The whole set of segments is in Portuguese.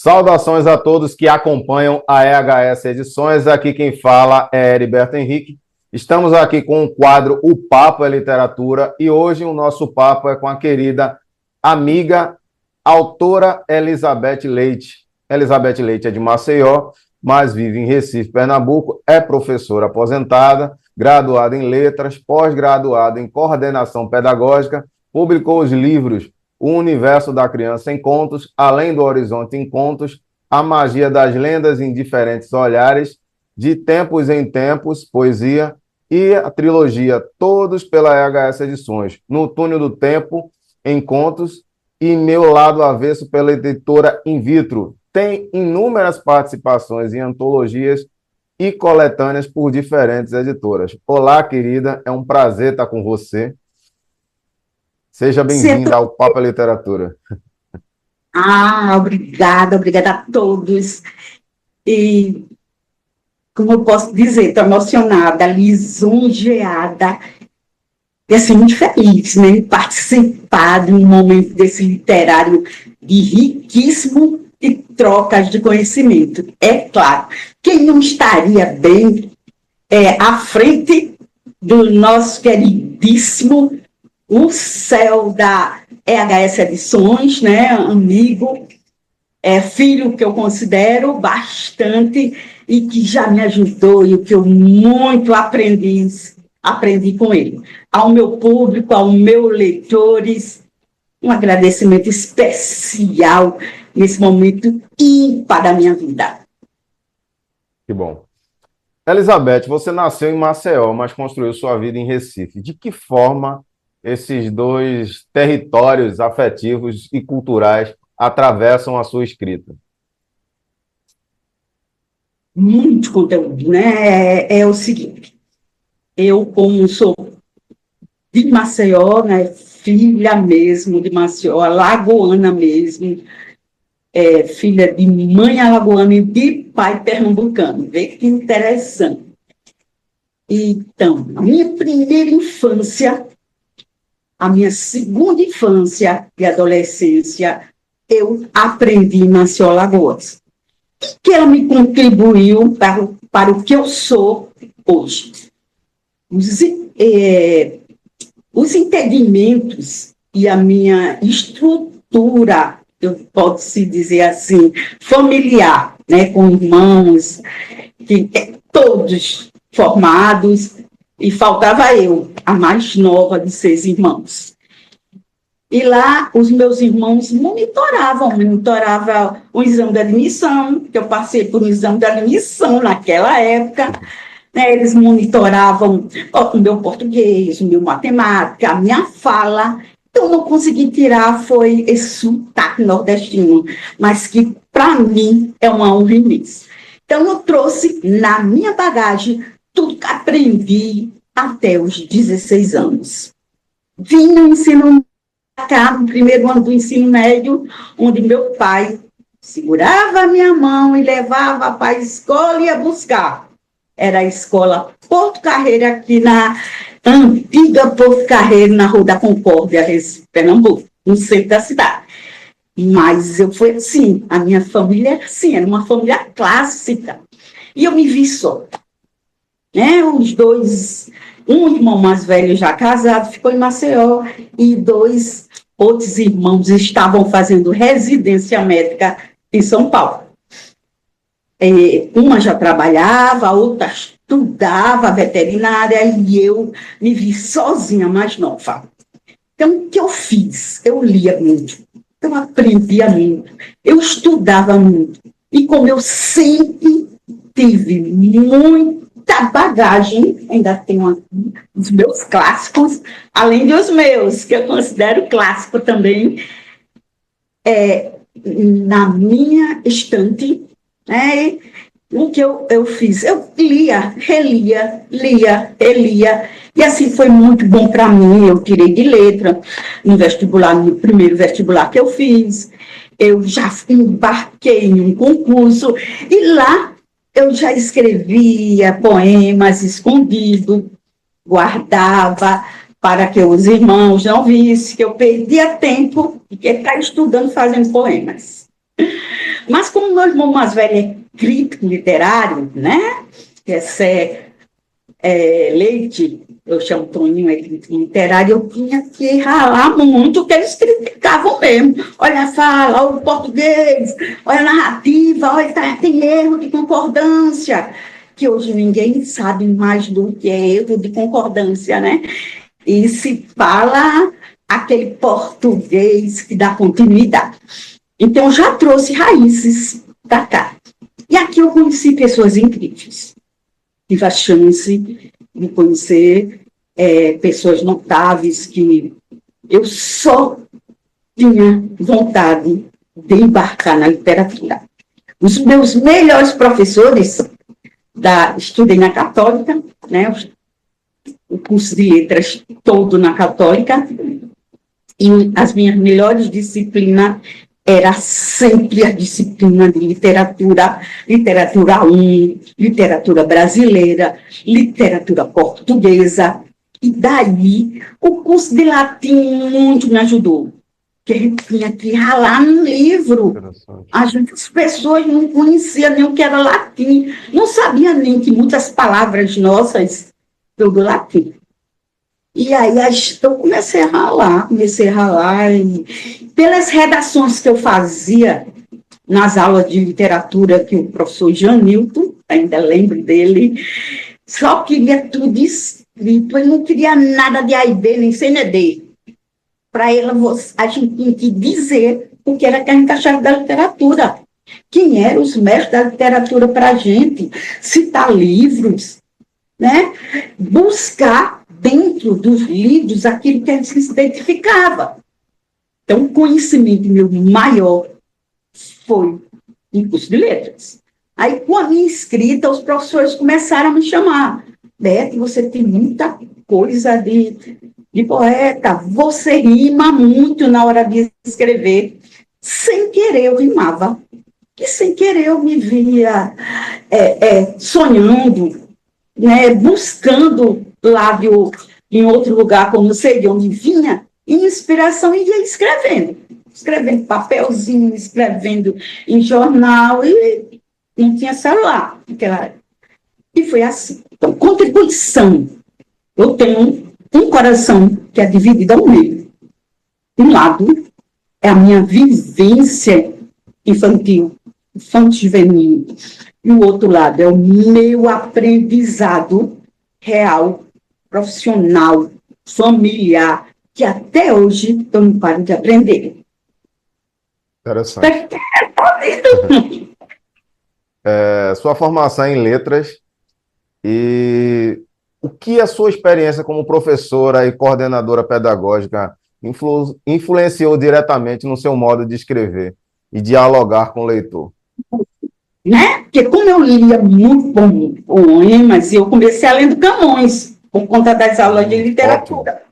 Saudações a todos que acompanham a EHS Edições. Aqui quem fala é Heriberto Henrique. Estamos aqui com o quadro O Papo é Literatura e hoje o nosso papo é com a querida amiga, autora Elizabeth Leite. Elizabeth Leite é de Maceió, mas vive em Recife, Pernambuco, é professora aposentada, graduada em letras, pós-graduada em coordenação pedagógica, publicou os livros O Universo da Criança em Contos, Além do Horizonte em Contos, A Magia das Lendas em Diferentes Olhares, De Tempos em Tempos, Poesia, e a trilogia Todos pela EHS Edições, No Túnel do Tempo, em Contos, e Meu Lado Avesso pela editora In Vitro. Tem inúmeras participações em antologias e coletâneas por diferentes editoras. Olá, querida, é um prazer estar com você. Seja bem-vinda ao Papo é Literatura. Obrigada a todos. E, como eu posso dizer, estou emocionada, lisonjeada, e assim, muito feliz, né? Participar de um momento desse literário de riquíssimo e trocas de conhecimento. É claro, quem não estaria bem à frente do nosso queridíssimo o céu da EHS Edições, né, amigo, filho que eu considero bastante e que já me ajudou e que eu muito aprendi com ele. Ao meu público, aos meus leitores, um agradecimento especial nesse momento ímpar da minha vida. Que bom. Elizabeth, você nasceu em Maceió, mas construiu sua vida em Recife. De que forma esses dois territórios afetivos e culturais atravessam a sua escrita? Muito conteúdo, né? É o seguinte, eu, como sou de Maceió, né, filha mesmo de Maceió, alagoana mesmo, filha de mãe alagoana e de pai pernambucano. Vê que interessante. Então, a minha primeira infância, a minha segunda infância e adolescência, eu aprendi em Maceió, Alagoas. E que ela me contribuiu para o que eu sou hoje. Os entendimentos e a minha estrutura, eu posso dizer assim, familiar, né, com irmãos, todos formados, e faltava eu, a mais nova de 6 irmãos. E lá, os meus irmãos monitoravam o exame de admissão, que eu passei por um exame de admissão naquela época, né? Eles monitoravam o meu português, o meu matemática, a minha fala. Eu não consegui tirar, foi esse sotaque nordestino, mas que, para mim, é uma honra imensa. Então, eu trouxe na minha bagagem tudo que aprendi até os 16 anos. Vim no ensino cá, no primeiro ano do ensino médio, onde meu pai segurava a minha mão e levava para a escola e ia buscar. Era a escola Porto Carreiro, aqui na antiga Porto Carreiro, na Rua da Concórdia, Pernambuco, no centro da cidade. Mas eu fui assim, a minha família era assim, era uma família clássica. E eu me vi só. Né? Os dois, um irmão mais velho já casado, ficou em Maceió, e 2 outros irmãos estavam fazendo residência médica em São Paulo. Uma já trabalhava, a outra estudava veterinária, e eu me vi sozinha, mais nova. Então, o que eu fiz? Eu lia muito, eu aprendia muito, eu estudava muito. E como eu sempre tive muita bagagem, ainda tenho os meus clássicos, além dos meus, que eu considero clássico também, na minha estante, né? O que eu fiz? Eu lia, relia, e assim foi muito bom para mim. Eu tirei de letra no vestibular, no primeiro vestibular que eu fiz. Eu já embarquei em um concurso, e lá eu já escrevia poemas escondidos, guardava para que os irmãos não vissem que eu perdia tempo e que está estudando, fazendo poemas. Mas como meu irmão mais velho é crítico literário, né? Esse Leite, eu chamo Toninho, é crítico literário, eu tinha que ralar muito, que eles criticavam mesmo. Olha a fala, olha o português, olha a narrativa, olha, tem erro de concordância, que hoje ninguém sabe mais do que é erro de concordância, né? E se fala aquele português que dá continuidade. Então, já trouxe raízes para cá. E aqui eu conheci pessoas incríveis. Tive a chance de conhecer pessoas notáveis que eu só tinha vontade de embarcar na literatura. Os meus melhores professores, estudei na Católica, né, o curso de letras todo na Católica, e as minhas melhores disciplinas era sempre a disciplina de literatura, literatura 1, literatura brasileira, literatura portuguesa, e daí o curso de latim muito me ajudou, porque a gente tinha que ralar no livro. As pessoas não conheciam nem o que era latim, não sabiam nem que muitas palavras nossas do latim. E aí eu comecei a ralar, e pelas redações que eu fazia nas aulas de literatura que o professor Janilton, ainda lembro dele, só queria tudo escrito, ele não queria nada de A e B, nem C nem D. Para ele, a gente tinha que dizer o que era que a gente achava da literatura, quem eram os mestres da literatura para a gente, citar livros, né? Buscar dentro dos livros aquilo que a gente se identificava. Então, o conhecimento meu maior foi em curso de letras. Aí, com a minha escrita, os professores começaram a me chamar. Beth, você tem muita coisa de poeta, você rima muito na hora de escrever. Sem querer, eu rimava. E sem querer, eu me via sonhando, né, buscando lá em outro lugar, como não sei de onde vinha, inspiração, e ia escrevendo papelzinho, escrevendo em jornal, e não tinha celular naquela época. E foi assim. Então, contribuição. Eu tenho um coração que é dividido ao meio. Um lado é a minha vivência infantil, infanto-juvenil, e o outro lado é o meu aprendizado real, profissional, familiar, que até hoje eu não paro de aprender. Interessante. Sua formação em letras e o que a sua experiência como professora e coordenadora pedagógica influenciou diretamente no seu modo de escrever e dialogar com o leitor? Né? Porque como eu lia muito poemas, eu comecei a lendo Camões, por conta das aulas de literatura.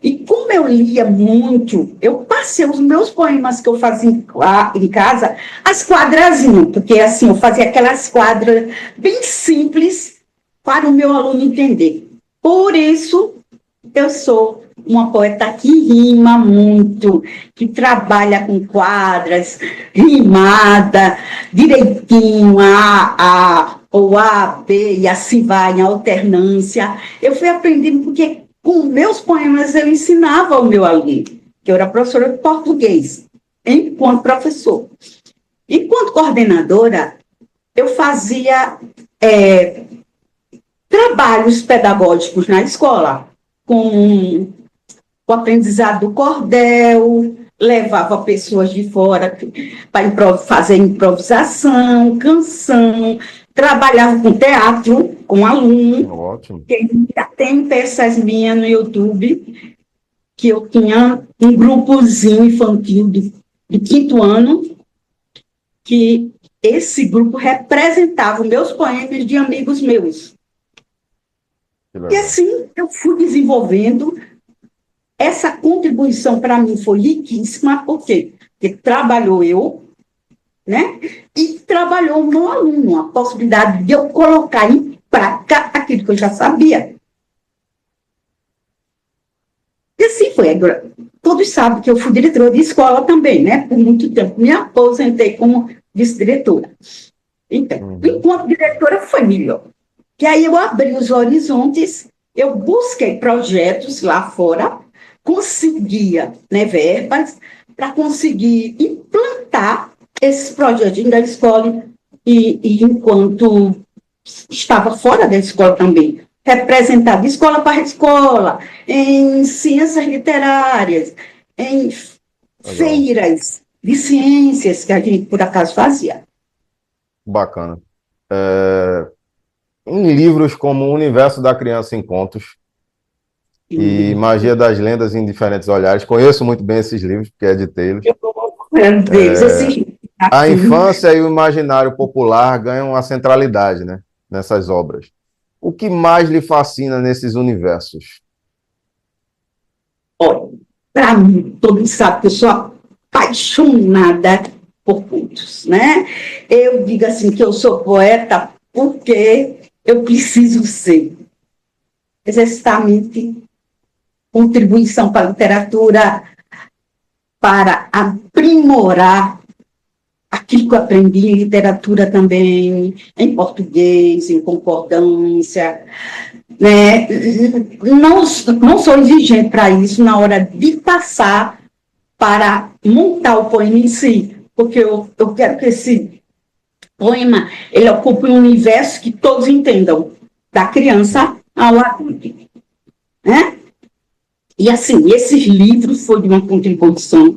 E como eu lia muito, eu passei os meus poemas que eu fazia em casa, as quadrazinhas, porque assim, eu fazia aquelas quadras bem simples para o meu aluno entender. Por isso, eu sou uma poeta que rima muito, que trabalha com quadras, rimada, direitinho, ou A, B, e assim vai, em alternância. Eu fui aprendendo porque com meus poemas eu ensinava ao meu aluno, que eu era professora de português, enquanto professor. Enquanto coordenadora, eu fazia trabalhos pedagógicos na escola, com o aprendizado do cordel, levava pessoas de fora para fazer improvisação, canção, trabalhava com teatro, com aluno. Ótimo. Tem peças minhas no YouTube, que eu tinha um grupozinho infantil de 5º ano, que esse grupo representava os meus poemas de amigos meus. E assim eu fui desenvolvendo. Essa contribuição para mim foi riquíssima, por quê? Porque trabalhou eu, né? E trabalhou o meu aluno, a possibilidade de eu colocar em prática aquilo que eu já sabia. E assim foi? Agora, todos sabem que eu fui diretora de escola também, né? Por muito tempo. Me aposentei como vice-diretora. Então, enquanto diretora, foi melhor. Que aí eu abri os horizontes, eu busquei projetos lá fora, conseguia, né, verbas, para conseguir implantar esses projetos da escola e enquanto estava fora da escola também, representar de escola para escola, em ciências literárias, em feiras de ciências que a gente, por acaso, fazia. Bacana. Em livros como O Universo da Criança em Contos e Magia das Lendas em Diferentes Olhares, conheço muito bem esses livros, porque editei-los. A infância e o imaginário popular ganham uma centralidade, né, nessas obras. O que mais lhe fascina nesses universos? Olha, para mim, todo mundo sabe que eu sou apaixonada por contos, né? Eu digo assim que eu sou poeta porque eu preciso ser. Exatamente contribuição para a literatura, para aprimorar aquilo que eu aprendi em literatura também, em português, em concordância, né? Não sou exigente para isso na hora de passar para montar o poema em si, porque eu quero que esse poema ele ocupe um universo que todos entendam, da criança ao adulto, né? E assim, esses livros foram de uma contribuição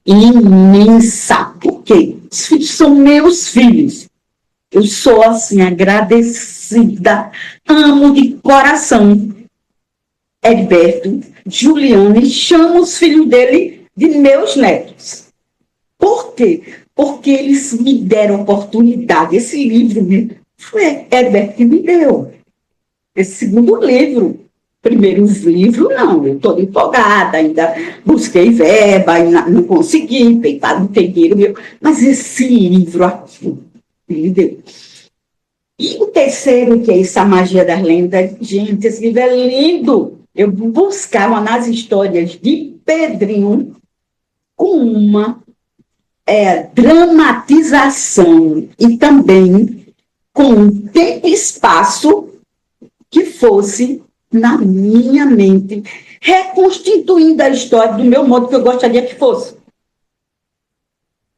imensa, porque os filhos são meus filhos. Eu sou, assim, agradecida, amo de coração Heriberto, Juliana, e chamo os filhos dele de meus netos. Por quê? Porque eles me deram oportunidade. Esse livro foi Heriberto que me deu. Esse segundo livro. Primeiro livro, não, eu estou empolgada, ainda busquei verba, ainda não consegui, não tem dinheiro meu, mas esse livro aqui, ele deu. E o terceiro, que é essa Magia das Lendas, gente, esse livro é lindo. Eu buscava nas histórias de Pedrinho com uma dramatização e também com um tempo e espaço que fosse na minha mente, reconstituindo a história do meu modo que eu gostaria que fosse.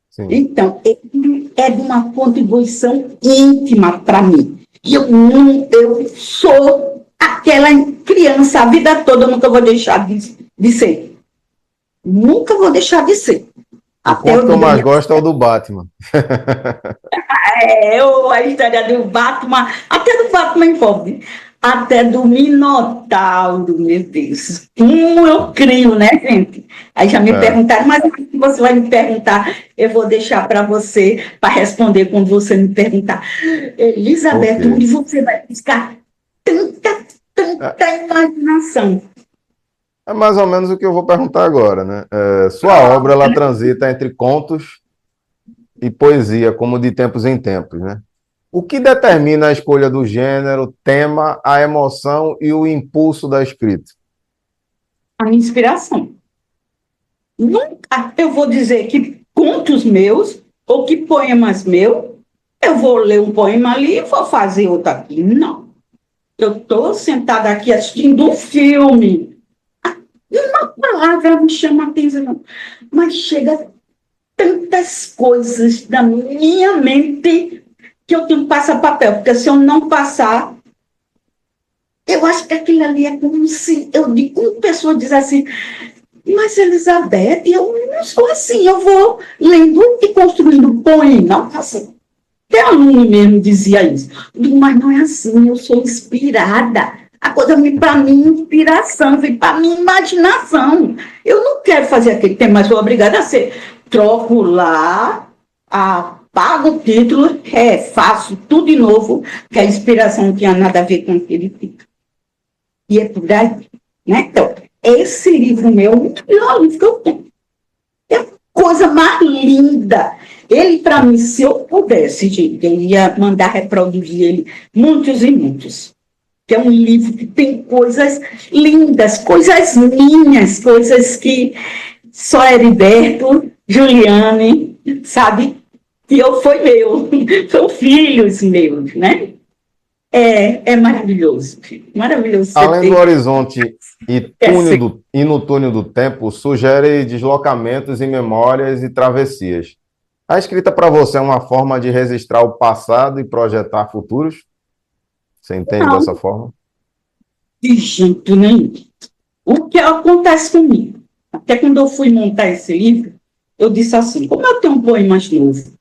Sim. Então, ele é de uma contribuição íntima para mim. E eu sou aquela criança, a vida toda eu nunca vou deixar de ser. Nunca vou deixar de ser. O conto que eu mais gosto é o do Batman. A história do Batman, até do Batman envolve. Até do Minotauro, meu Deus. Eu crio, né, gente? Aí já me perguntaram, mas o que você vai me perguntar? Eu vou deixar para você, para responder quando você me perguntar. Elizabeth, onde você vai buscar tanta imaginação? É mais ou menos o que eu vou perguntar agora, né? Sua obra, ela transita entre contos e poesia, como de tempos em tempos, né? O que determina a escolha do gênero, tema, a emoção e o impulso da escrita? A minha inspiração. Nunca eu vou dizer que contos meus ou que poemas meus, eu vou ler um poema ali e vou fazer outro aqui. Não. Eu estou sentada aqui assistindo um filme. Uma palavra me chama a atenção, mas chega tantas coisas da minha mente que eu tenho que passar papel, porque se eu não passar, eu acho que aquilo ali é como se, eu digo, uma pessoa diz assim, mas Elizabeth, eu não sou assim, eu vou lendo e construindo poema, não assim. Até aluno mesmo dizia isso, mas não é assim, eu sou inspirada, a coisa vem para mim, inspiração, vem para mim, imaginação, eu não quero fazer aquele tema, mas sou obrigada a ser, troco lá, pago o título, faço tudo de novo, que a inspiração não tinha nada a ver com aquele título. E é por aí, né? Então, esse livro meu é o melhor livro que eu tenho. É a coisa mais linda. Ele, para mim, se eu pudesse, gente, eu ia mandar reproduzir ele muitos e muitos. que é um livro que tem coisas lindas, coisas minhas, coisas que só Heriberto, Juliane, sabe? Que eu foi meu, são filhos meus, né? É maravilhoso, maravilhoso. Além do horizonte e no túnel do tempo, sugere deslocamentos em memórias e travessias. A escrita para você é uma forma de registrar o passado e projetar futuros? Você entende Não, dessa forma? de jeito nenhum. O que acontece comigo? Até quando eu fui montar esse livro, eu disse assim, como eu tenho um poemas novo,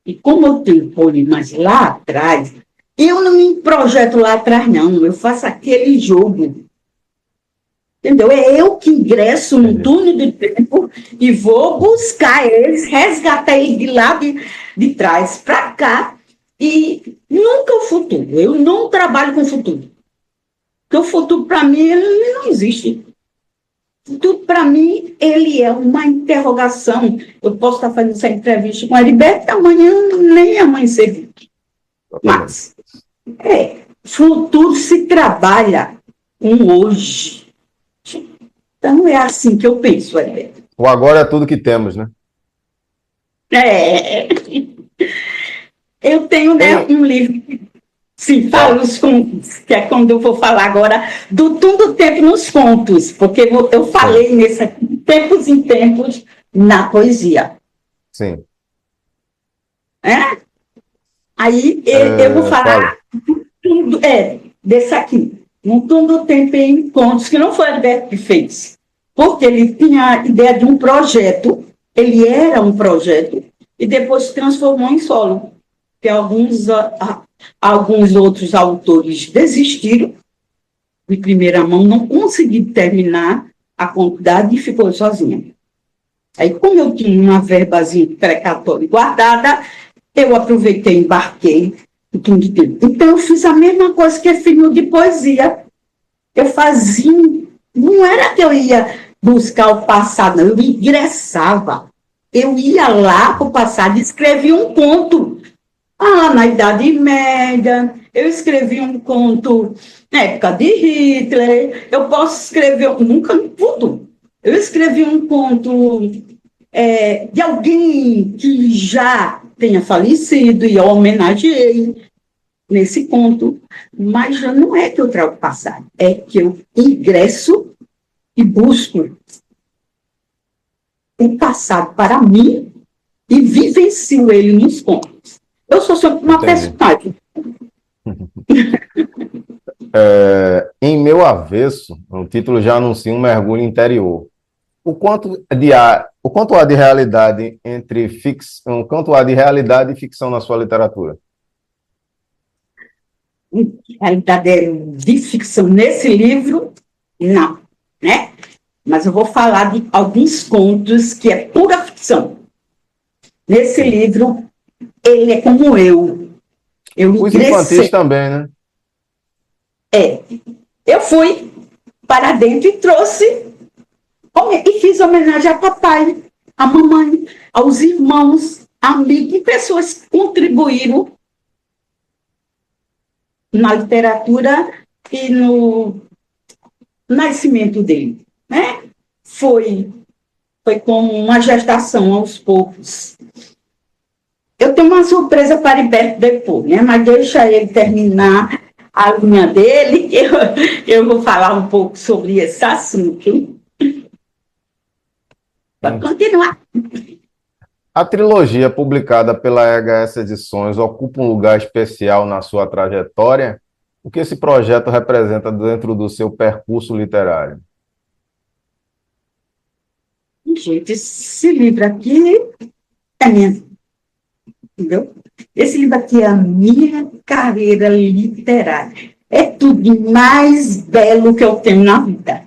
e como eu tenho poemas lá atrás, eu não me projeto lá atrás, não. Eu faço aquele jogo. Entendeu? É eu que ingresso no túnel do tempo e vou buscar eles, resgatar eles de lá de trás para cá. E nunca o futuro. Eu não trabalho com o futuro. Porque o futuro, para mim, ele não existe. Tudo para mim, ele é uma interrogação. Eu posso estar fazendo essa entrevista com a Heriberto, amanhã nem amanhecer. Mas, futuro se trabalha um hoje. Então, é assim que eu penso, Heriberto. O agora é tudo que temos, né? Eu tenho, né, um livro, sim, fala os contos, que é quando eu vou falar agora do Tudo Tempo nos Contos, porque eu falei nesse tempos em tempos na poesia. Sim. Aí eu vou falar desse aqui, um Tudo Tempo em Contos, que não foi o Alberto que fez, porque ele tinha a ideia de um projeto, ele era um projeto, e depois se transformou em solo, que alguns outros autores desistiram de primeira mão, não conseguiram terminar a quantidade e ficou sozinha. Aí, como eu tinha uma verbazinha precatória guardada, eu aproveitei, embarquei. Então, eu fiz a mesma coisa que filme de poesia. Eu fazia, não era que eu ia buscar o passado, não, eu ingressava. Eu ia lá para o passado e escrevia um conto. Na Idade Média, eu escrevi um conto na época de Hitler, eu posso escrever, nunca no futuro. Eu escrevi um conto de alguém que já tenha falecido e eu homenageei nesse conto, mas já não é que eu trago o passado, é que eu ingresso e busco o passado para mim e vivencio ele nos contos. Eu sou sempre uma personagem. Em Meu Avesso, o título já anuncia um mergulho interior. O quanto há de realidade o quanto há de realidade e ficção na sua literatura? Realidade de ficção nesse livro, não, né? Mas eu vou falar de alguns contos que é pura ficção. Nesse livro, ele é como eu. Os infantis também, né? Eu fui para dentro e trouxe, e fiz homenagem ao papai, à mamãe, aos irmãos, amigos e pessoas que contribuíram na literatura e no nascimento dele, né? Foi como uma gestação aos poucos. Eu tenho uma surpresa para Heriberto depois, né? Mas deixa ele terminar a linha dele, que eu vou falar um pouco sobre esse assunto. Para continuar. A trilogia publicada pela EHS Edições ocupa um lugar especial na sua trajetória? O que esse projeto representa dentro do seu percurso literário? Gente, esse livro aqui é minha, entendeu? Esse livro aqui é a minha carreira literária. É tudo de mais belo que eu tenho na vida.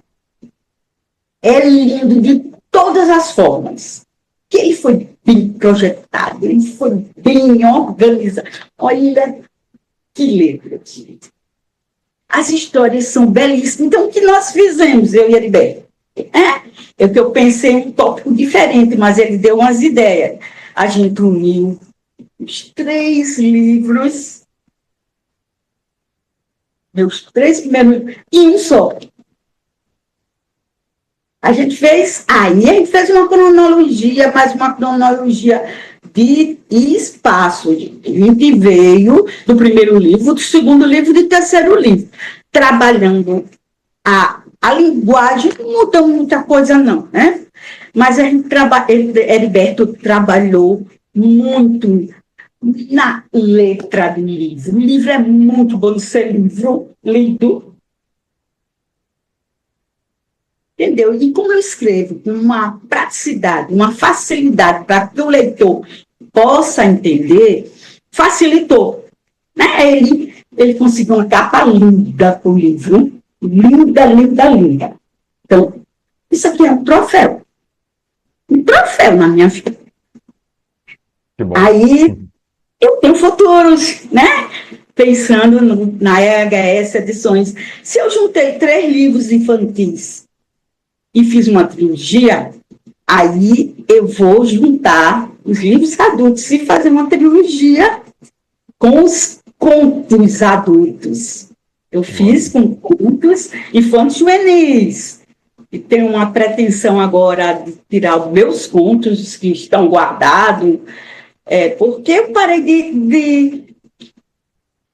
É lindo de todas as formas. Que ele foi bem projetado, ele foi bem organizado. Olha que livro. As histórias são belíssimas. Então, o que nós fizemos, eu e Heriberto? Que eu pensei um tópico diferente, mas ele deu umas ideias. A gente uniu os 3 livros meus 3 primeiros livros, em um só. A gente fez uma cronologia, mas uma cronologia de espaço. A gente veio do primeiro livro, do segundo livro e do terceiro livro, trabalhando a linguagem, não mudou muita coisa não, né? Mas Heriberto trabalhou muito na letra do livro. O livro é muito bom de ser livro lido. Entendeu? E como eu escrevo com uma praticidade, uma facilidade para que o leitor possa entender, facilitou. Né? Ele conseguiu uma capa linda para o livro. Linda, linda, linda. Então, isso aqui é um troféu. Um troféu na minha vida. Que bom. Aí, eu tenho futuros, né? Pensando na EHS Edições. Se eu juntei 3 livros infantis e fiz uma trilogia, aí eu vou juntar os livros adultos e fazer uma trilogia com os contos adultos. Eu fiz com contos infantis juvenis. E tenho uma pretensão agora de tirar os meus contos que estão guardados, porque eu parei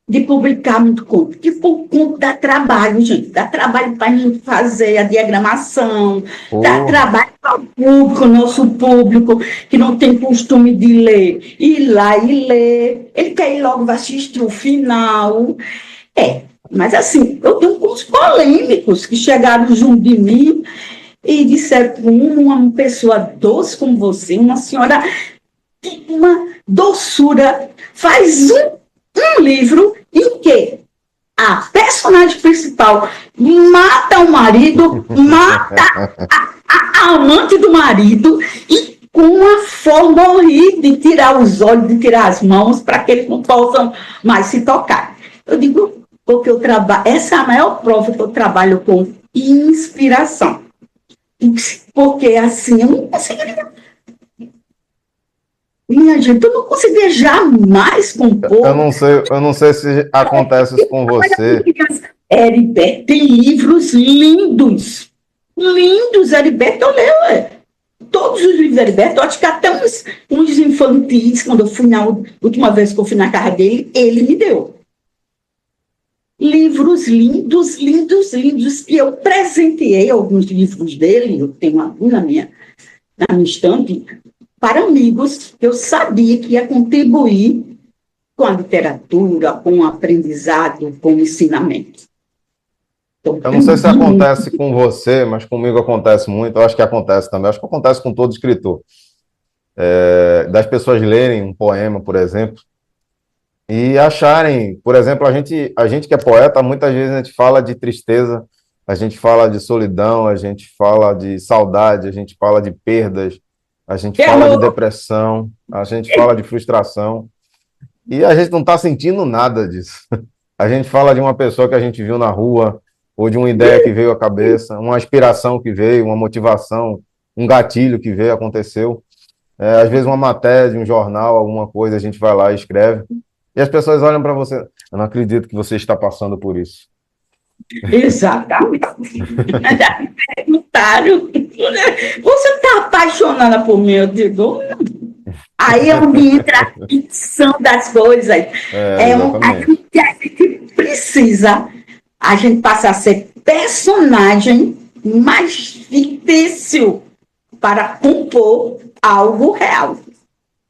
de publicar muito conto. Porque o conto dá trabalho, gente. Dá trabalho para a gente fazer a diagramação, dá trabalho para o público, nosso público, que não tem costume de ler. Ir lá e ler. Ele quer ir logo assistir o final. Mas assim, eu tenho uns polêmicos que chegaram junto de mim e disseram que uma pessoa doce como você, uma senhora de uma doçura, faz um livro em que a personagem principal mata o marido, mata a amante do marido e com uma forma horrível de tirar os olhos, de tirar as mãos para que eles não possam mais se tocar. Eu digo, porque eu trabalho, essa é a maior prova que eu trabalho com inspiração. Porque assim, eu não conseguiria. Minha gente, eu não conseguia jamais compor. Eu não sei se acontece isso com você. Heriberto tem livros lindos. Lindos, Heriberto, eu leio. Todos os livros de Heriberto, eu acho que até uns infantis, quando eu fui na última vez que eu fui na casa dele, ele me deu. Livros lindos, lindos, lindos, que eu presenteei alguns livros dele, eu tenho alguns na minha estante, para amigos que eu sabia que ia contribuir com a literatura, com o aprendizado, com o ensinamento. Então, eu não sei se acontece com você, mas comigo acontece muito, eu acho que acontece também, acho que acontece com todo escritor. Das pessoas lerem um poema, por exemplo, e acharem, por exemplo, a gente que é poeta, muitas vezes a gente fala de tristeza, a gente fala de solidão, a gente fala de saudade, a gente fala de perdas, a gente fala de depressão, a gente fala de frustração, e a gente não está sentindo nada disso. A gente fala de uma pessoa que a gente viu na rua, ou de uma ideia que veio à cabeça, uma inspiração que veio, uma motivação, um gatilho que veio, aconteceu. Às vezes uma matéria de um jornal, alguma coisa, a gente vai lá e escreve. E as pessoas olham para você, eu não acredito que você está passando por isso. Exatamente. Já me perguntaram, você está apaixonada por mim? Eu digo, não. Aí é onde entra a ficção das coisas. A gente precisa, a gente passa a ser personagem mais fictício para compor algo real.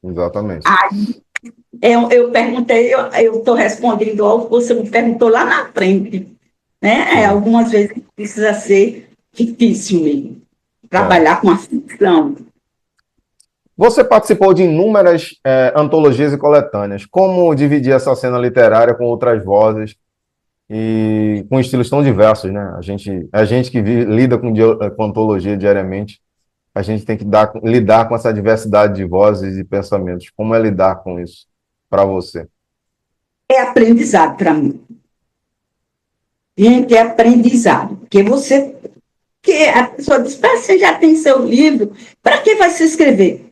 Exatamente. Aí, eu perguntei, eu estou respondendo algo que você me perguntou lá na frente. Né? Algumas vezes precisa ser fictício mesmo. Trabalhar com a ficção. Você participou de inúmeras antologias e coletâneas. Como dividir essa cena literária com outras vozes e com estilos tão diversos, né? A gente que lida com antologia diariamente, a gente tem que lidar com essa diversidade de vozes e pensamentos. Como é lidar com isso para você? É aprendizado para mim. Gente, é aprendizado. Porque a pessoa diz, você já tem seu livro, para que vai se escrever?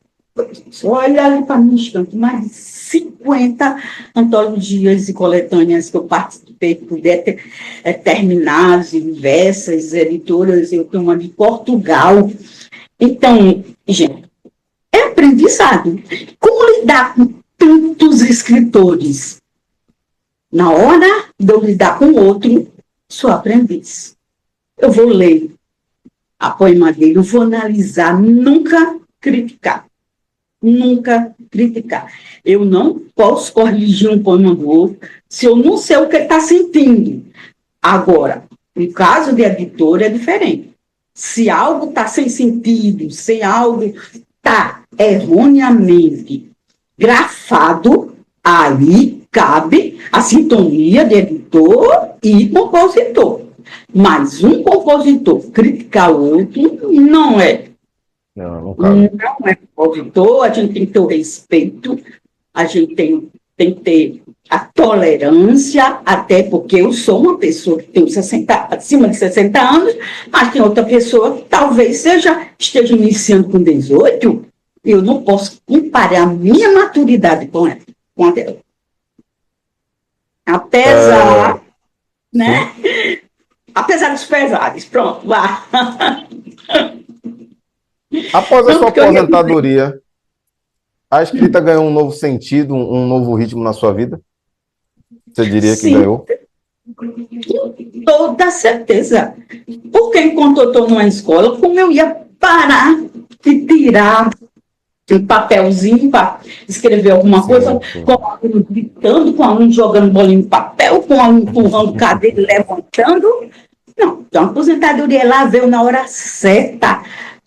Olha ali para mim, instante, mais de 50 antologias e coletâneas que eu participei, puder ter terminadas, diversas editoras, eu tenho uma de Portugal. Então, gente, é aprendizado. Como lidar com tantos escritores? Na hora de eu lidar com outro, sou aprendiz. Eu vou ler a poema dele, eu vou analisar, nunca criticar. Nunca criticar. Eu não posso corrigir um poema do outro se eu não sei o que ele está sentindo. Agora, no caso de editor é diferente. Se algo está sem sentido, se algo está erroneamente grafado, aí cabe a sintonia de editor e compositor. Mas um compositor criticar o outro não é. Não cabe. Não é compositor, a gente tem que ter o respeito, a gente tem que ter a tolerância, até porque eu sou uma pessoa que tem acima de 60 anos, mas tem outra pessoa que talvez esteja iniciando com 18, eu não posso comparar a minha maturidade com ela. Com a dela. Apesar, né? Apesar dos pesares, pronto, vá. Após a sua aposentadoria, a escrita ganhou um novo sentido, um novo ritmo na sua vida? Você diria que ganhou? Toda certeza. Porque enquanto eu estou numa escola, como eu ia parar de tirar um papelzinho para escrever alguma coisa, com o aluno gritando, com o aluno jogando bolinho de papel, com o aluno empurrando cadeira e levantando. Não, então a aposentadoria lá veio na hora certa,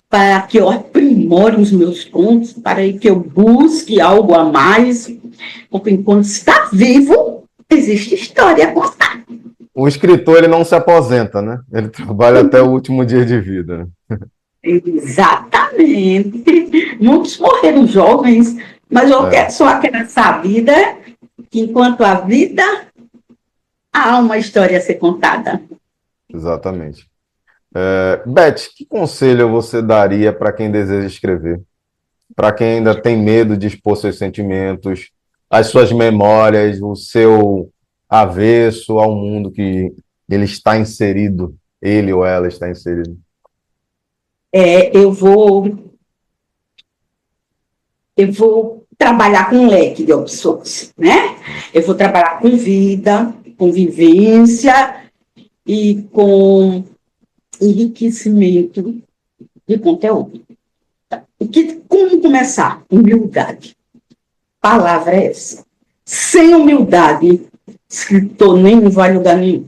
para que eu aprimore os meus contos, para que eu busque algo a mais, porque enquanto está vivo, existe história a contar. O escritor, ele não se aposenta, né? Ele trabalha até o último dia de vida. Exatamente. Muitos morreram jovens, mas eu quero só que nessa vida, que enquanto a vida, há uma história a ser contada. Exatamente. Beth, que conselho você daria para quem deseja escrever? Para quem ainda tem medo de expor seus sentimentos, as suas memórias, o seu avesso ao mundo que ele está inserido, ele ou ela está inserido? Eu vou trabalhar com um leque de opções, né? Eu vou trabalhar com vida, com vivência e com enriquecimento de conteúdo. Como começar? Humildade. A palavra é essa. Sem humildade, escritor nenhum vai a lugar nenhum.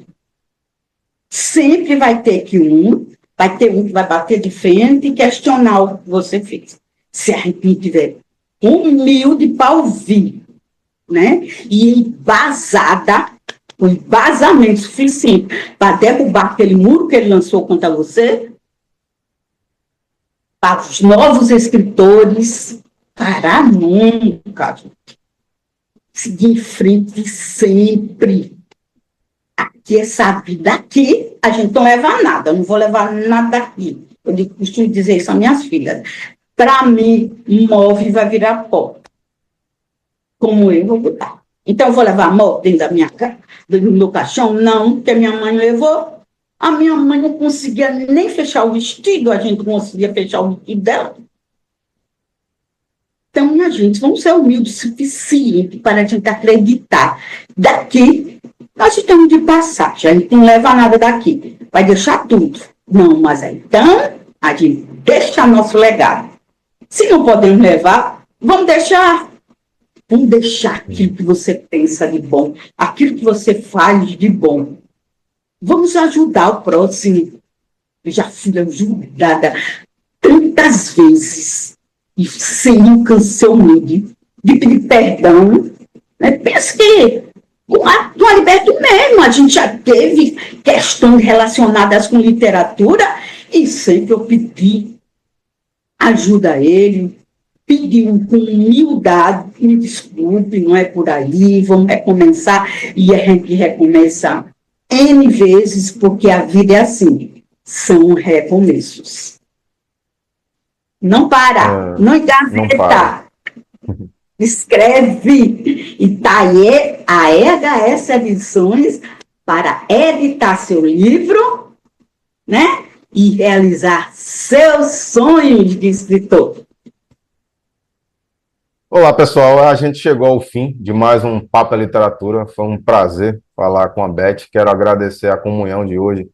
Sempre vai ter um que vai bater de frente e questionar o que você fez. Se a gente não tiver humilde para ouvir, né? E embasada, com embasamento suficiente para derrubar aquele muro que ele lançou contra você, para os novos escritores, parar nunca. Seguir em frente sempre. Aqui, essa vida aqui, a gente não leva nada, eu não vou levar nada daqui. Eu costumo dizer isso às minhas filhas. Para mim, move vai virar pó. Como eu vou botar. Então, eu vou levar mó dentro da minha casa, do meu caixão? Não, porque minha mãe levou. A minha mãe não conseguia nem fechar o vestido, a gente não conseguia fechar o vestido dela. Então, minha gente, vamos ser humildes o suficiente para a gente acreditar. Daqui, nós estamos de passagem, a gente não leva nada daqui, vai deixar tudo. Não, mas então, a gente deixa nosso legado. Se não podemos levar, vamos deixar. Vamos deixar aquilo que você pensa de bom, aquilo que você faz de bom. Vamos ajudar o próximo. Eu já fui ajudada tantas vezes, e sem nunca ser humilde, de pedir perdão. Né? Pensa que com a Liberto mesmo, a gente já teve questões relacionadas com literatura, e sempre eu pedi ajuda a ele, pedi com humildade, me desculpe, não é por aí, vamos recomeçar, e a gente recomeça N vezes, porque a vida é assim, são recomeços. Não para, não Não para. engaveta, escreve. E tá aí a EHS Edições para editar seu livro, né? E realizar seus sonhos de escritor. Olá, pessoal. A gente chegou ao fim de mais um Papo é Literatura. Foi um prazer falar com a Beth. Quero agradecer a comunhão de hoje,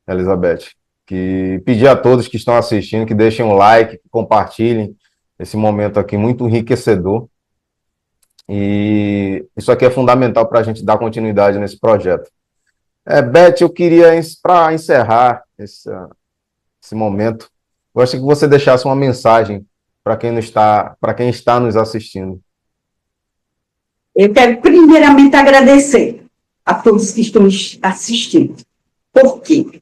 Elizabeth. Que pedir a todos que estão assistindo que deixem um like, que compartilhem esse momento aqui muito enriquecedor. E isso aqui é fundamental para a gente dar continuidade nesse projeto. Beth, eu queria, para encerrar esse momento, gostaria que você deixasse uma mensagem para quem está nos assistindo. Eu quero primeiramente agradecer a todos que estão assistindo. Por quê?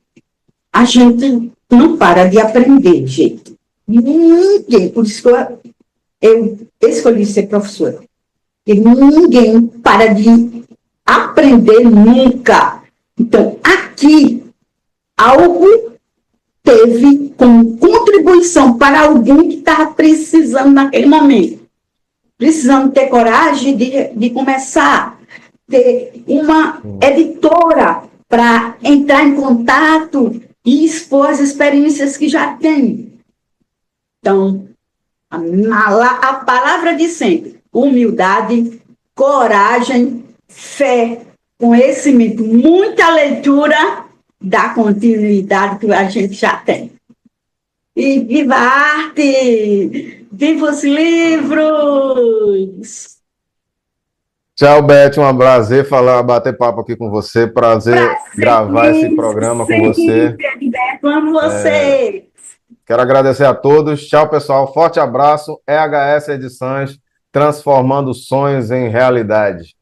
A gente não para de aprender, gente. Ninguém, por isso que eu escolhi ser professora. E ninguém para de aprender nunca. Então, aqui, algo teve como contribuição para alguém que estava precisando naquele momento. Precisando ter coragem de começar, ter uma editora para entrar em contato e expor as experiências que já tem. Então, a palavra de sempre, humildade, coragem, fé, conhecimento, muita leitura da continuidade que a gente já tem. E viva a arte! Viva os livros! Tchau, Beth. Um prazer bater papo aqui com você. Prazer gravar esse programa com você. Amo você! Quero agradecer a todos. Tchau, pessoal. Forte abraço. EHS Edições, transformando sonhos em realidade.